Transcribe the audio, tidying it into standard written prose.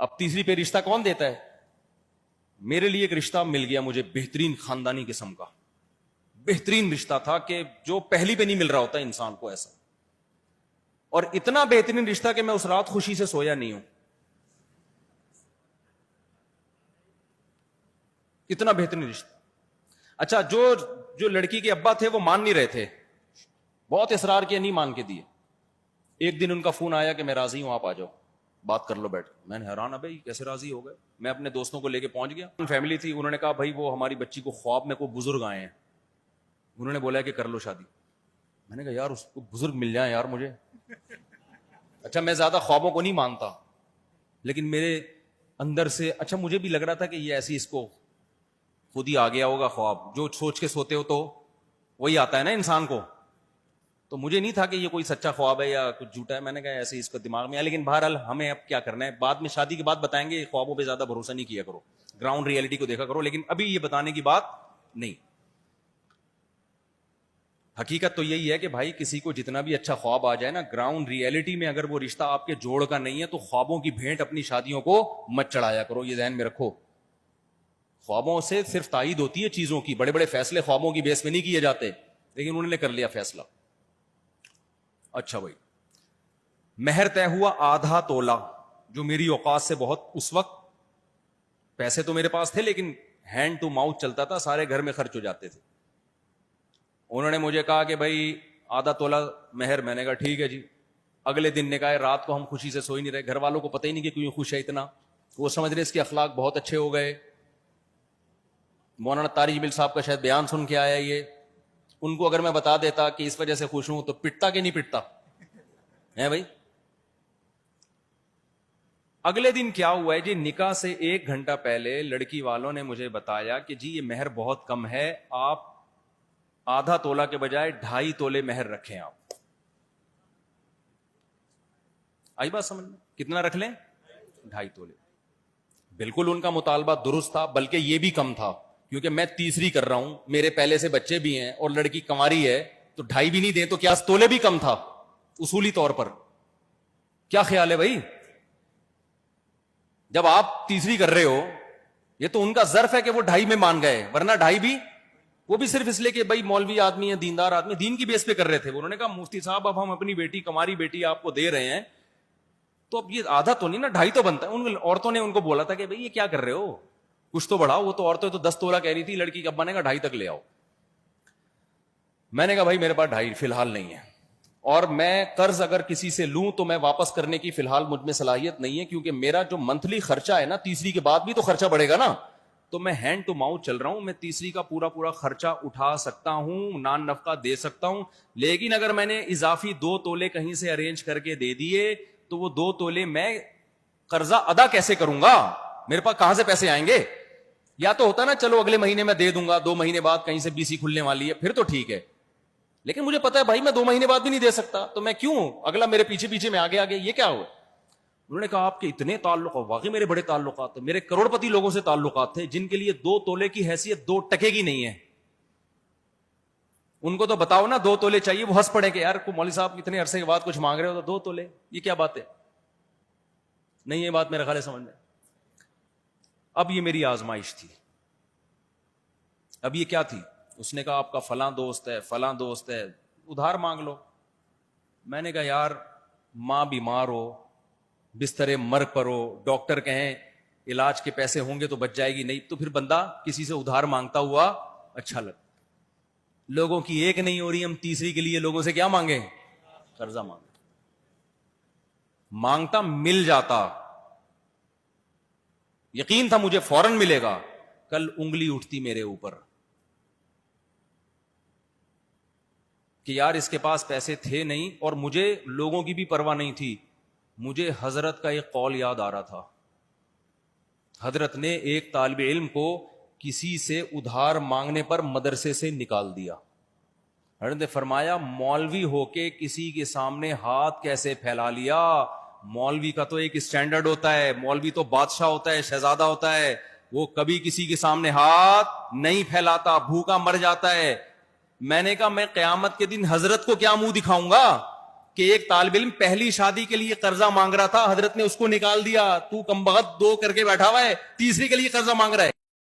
اب تیسری پہ رشتہ کون دیتا ہے؟ میرے لیے ایک رشتہ مل گیا مجھے بہترین خاندانی قسم کا، بہترین رشتہ تھا کہ جو پہلی پہ نہیں مل رہا ہوتا انسان کو ایسا، اور اتنا بہترین رشتہ کہ میں اس رات خوشی سے سویا نہیں ہوں، اتنا بہترین رشتہ۔ اچھا جو لڑکی کے ابا تھے وہ مان نہیں رہے تھے، بہت اصرار کیا، نہیں مان کے دیے۔ ایک دن ان کا فون آیا کہ میں راضی ہوں، آپ آ جاؤ بات کر لو بیٹھ۔ میں نے حیران بھائی کیسے راضی ہو گئے؟ میں اپنے دوستوں کو لے کے پہنچ گیا، فیملی تھی، انہوں نے کہا بھائی وہ ہماری بچی کو خواب میں کوئی بزرگ آئے ہیں، انہوں نے بولا کہ کر لو شادی۔ میں نے کہا یار اس کو بزرگ مل جائیں یار مجھے۔ اچھا میں زیادہ خوابوں کو نہیں مانتا، لیکن میرے اندر سے اچھا مجھے بھی لگ رہا تھا کہ یہ ایسی اس کو خود ہی آ گیا ہوگا خواب، جو سوچ کے سوتے ہو تو وہی آتا ہے نا انسان کو، تو مجھے نہیں تھا کہ یہ کوئی سچا خواب ہے یا کچھ جھوٹا ہے۔ میں نے کہا ایسے اس کو دماغ میں ہے، لیکن بہرحال ہمیں اب کیا کرنا ہے، بعد میں شادی کے بعد بتائیں گے، خوابوں پہ زیادہ بھروسہ نہیں کیا کرو، گراؤنڈ ریئلٹی کو دیکھا کرو، لیکن ابھی یہ بتانے کی بات نہیں۔ حقیقت تو یہی ہے کہ بھائی کسی کو جتنا بھی اچھا خواب آ جائے نا، گراؤنڈ ریئلٹی میں اگر وہ رشتہ آپ کے جوڑ کا نہیں ہے تو خوابوں کی بھینٹ اپنی شادیوں کو مت چڑھایا کرو، یہ ذہن میں رکھو۔ خوابوں سے صرف تائید ہوتی ہے چیزوں کی، بڑے بڑے فیصلے خوابوں کی بیس پہ نہیں کیے جاتے، لیکن انہوں نے کر لیا فیصلہ۔ اچھا بھائی مہر طے ہوا آدھا تولہ، جو میری اوقات سے بہت، اس وقت پیسے تو میرے پاس تھے لیکن ہینڈ ٹو ماؤتھ چلتا تھا، سارے گھر میں خرچ ہو جاتے تھے۔ انہوں نے مجھے کہا کہ بھائی آدھا تولہ مہر، میں نے کہا ٹھیک ہے جی۔ اگلے دن نے کہا رات کو ہم خوشی سے سوئی نہیں رہے، گھر والوں کو پتہ ہی نہیں کہ کیوں خوش ہے اتنا، وہ سمجھ رہے اس کے اخلاق بہت اچھے ہو گئے۔ مولانا طارق جمیل صاحب کا شاید بیان سن کے آیا یہ، ان کو اگر میں بتا دیتا کہ اس وجہ سے خوش ہوں تو پٹتا کہ نہیں پٹتا ہے بھائی۔ اگلے دن کیا ہوا ہے جی، نکاح سے 1 گھنٹہ پہلے لڑکی والوں نے مجھے بتایا کہ جی یہ مہر بہت کم ہے، آپ آدھا تولہ کے بجائے 2.5 تولے مہر رکھیں۔ آپ آئی بات سمجھ میں؟ کتنا رکھ لیں؟ 2.5 تولے۔ بالکل ان کا مطالبہ درست تھا، بلکہ یہ بھی کم تھا، کیونکہ میں تیسری کر رہا ہوں، میرے پہلے سے بچے بھی ہیں اور لڑکی کنواری ہے، تو 2.5 بھی نہیں دیں تو کیا تولے بھی کم تھا اصولی طور پر۔ کیا خیال ہے بھائی؟ جب آپ تیسری کر رہے ہو، یہ تو ان کا ظرف ہے کہ وہ 2.5 میں مان گئے، ورنہ 2.5 بھی وہ بھی صرف اس لیے کہ بھائی مولوی آدمی ہے، دیندار آدمی، دین کی بیس پہ کر رہے تھے۔ انہوں نے کہا مفتی صاحب اب ہم اپنی بیٹی، کنواری بیٹی آپ کو دے رہے ہیں، تو اب یہ آدھا تو نہیں نا، 2.5 تو بنتا ہے۔ ان عورتوں نے ان کو بولا تھا کہ بھائی یہ کیا کر رہے ہو، کچھ تو بڑھاؤ۔ وہ تو عورتیں تو 10 تولہ کہہ رہی تھی، لڑکی کے ابا نے کہا 2.5 تک لے آؤ۔ میں نے کہا بھائی میرے پاس 2.5 فی الحال نہیں ہے، اور میں قرض اگر کسی سے لوں تو میں واپس کرنے کی فی الحال مجھ میں صلاحیت نہیں ہے، کیونکہ میرا جو منتھلی خرچہ ہے نا، تیسری کے بعد بھی تو خرچہ بڑھے گا نا، تو میں ہینڈ ٹو ماؤتھ چل رہا ہوں، میں تیسری کا پورا خرچہ اٹھا سکتا ہوں، نان نفقہ دے سکتا ہوں، لیکن اگر میں نے اضافی 2 تولے کہیں سے ارینج کر کے دے دیے تو وہ 2 تولے میں قرضہ ادا کیسے کروں گا؟ میرے پاس کہاں سے پیسے آئیں گے؟ یا تو ہوتا نا چلو اگلے مہینے میں دے دوں گا، 2 مہینے بعد کہیں سے BC کھلنے والی ہے پھر تو ٹھیک ہے، لیکن مجھے پتا ہے بھائی میں 2 مہینے بعد بھی نہیں دے سکتا، تو میں کیوں اگلا میرے پیچھے میں آگے یہ کیا ہوا؟ انہوں نے کہا آپ کے اتنے تعلقات، واقعی میرے بڑے تعلقات تھے، میرے کروڑ پتی لوگوں سے تعلقات تھے جن کے لیے 2 تولے کی حیثیت 2 ٹکے کی نہیں ہے۔ ان کو تو بتاؤ نا 2 تولے چاہیے، وہ ہنس پڑے کہ یار کو مولوی صاحب اتنے عرصے کے بعد کچھ مانگ رہے ہو تو 2 تولے، یہ کیا بات ہے؟ نہیں یہ بات میرے خیال ہے سمجھ میں۔ اب یہ میری آزمائش تھی، اب یہ کیا تھی؟ اس نے کہا آپ کا فلاں دوست ہے، فلاں دوست ہے، ادھار مانگ لو۔ میں نے کہا یار ماں بیمار ہو، بستر مرگ پر ہو، ڈاکٹر کہیں علاج کے پیسے ہوں گے تو بچ جائے گی، نہیں تو پھر بندہ کسی سے ادھار مانگتا ہوا اچھا لگتا۔ لوگوں کی ایک نہیں ہو رہی، ہم تیسری کے لیے لوگوں سے کیا مانگیں؟ قرضہ مانگتا مل جاتا، یقین تھا مجھے فوراً ملے گا، کل انگلی اٹھتی میرے اوپر کہ یار اس کے پاس پیسے تھے نہیں، اور مجھے لوگوں کی بھی پرواہ نہیں تھی، مجھے حضرت کا ایک قول یاد آ رہا تھا۔ حضرت نے ایک طالب علم کو کسی سے ادھار مانگنے پر مدرسے سے نکال دیا۔ حضرت نے فرمایا مولوی ہو کے کسی کے سامنے ہاتھ کیسے پھیلا لیا؟ مولوی کا تو ایک اسٹینڈرڈ ہوتا ہے، مولوی تو بادشاہ ہوتا ہے، شہزادہ ہوتا ہے، وہ کبھی کسی کے سامنے ہاتھ نہیں پھیلاتا، بھوکا مر جاتا ہے۔ میں نے کہا میں قیامت کے دن حضرت کو کیا منہ دکھاؤں گا کہ ایک طالب علم پہلی شادی کے لیے قرضہ مانگ رہا تھا, حضرت نے اس کو نکال دیا, تو کم بخت 2 کر کے بیٹھا ہوا ہے, تیسری کے لیے قرضہ مانگ رہا ہے.